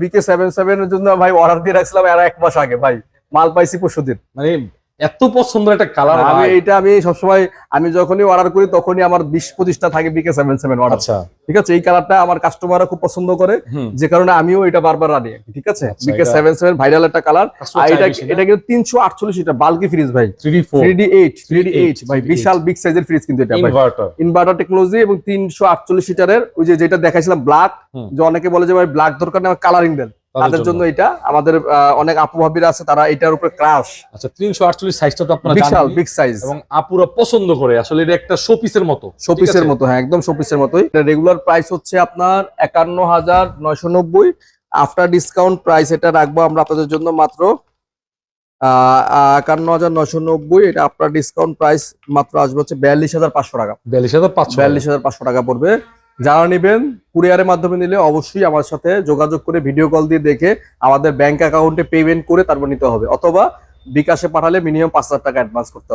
BK77 এর জন্য ভাই অর্ডার দিয়ে রাখছিলাম আর 1 মাস আগে ভাই, মাল পাইছি পরশুদিন। মানে এত পছন্দের একটা কালার। আমি সবসময় আমি যখনই অর্ডার করি তখনই আমার 20-25টা থাকে BK77 অর্ডার। আচ্ছা ঠিক আছে, এই কালারটা আমার কাস্টমাররা খুব পছন্দ করে, যে কারণে আমিও এটা বারবার আনি। ঠিক আছে, BK77 ভাইরাল একটা কালার। আর এটা কিন্তু 348 লিটার বাল্কি ফ্রিজ ভাই, 3D8 ভাই, বিশাল বিগ সাইজের ফ্রিজ কিন্তু এটা ভাই, ইনভার্টার টেকনোলজি এবং 348 লিটারের। ওই যে যেটা দেখাইছিলাম ব্ল্যাক, যে অনেকে বলে যে ভাই ব্ল্যাক দরকার নেই, কালারিং দেন, তাদের জন্য এটা। আমাদের অনেক আপু ভাবিরা আছে, তারা এটার উপরে ক্রাশ। আচ্ছা 348 সাইজটা তো আপনারা বিশাল বিগ সাইজ এবং আপুরা পছন্দ করে, আসলে এটা একটা শোপিসের মতো। শোপিসের মতো, হ্যাঁ একদম শোপিসের মতোই। এটা রেগুলার প্রাইস হচ্ছে আপনার 51,990। আফটার ডিসকাউন্ট প্রাইস এটা রাখবো আমরা আপনাদের জন্য মাত্র 51,990। এটা আপনার ডিসকাউন্ট প্রাইস মাত্র আসবে হচ্ছে 42,500 টাকা। 42,500 টাকা পড়বে। যারা নেবেন কুরিয়ারের মাধ্যমে নিলে অবশ্যই আমার সাথে যোগাযোগ করে ভিডিও কল দিয়ে দেখে আমাদের ব্যাংক অ্যাকাউন্টে পেমেন্ট করে তারপর নিতে হবে, অথবা বিকাশে পাঠালে মিনিমাম 5,000 টাকা অ্যাডভান্স করতে হবে।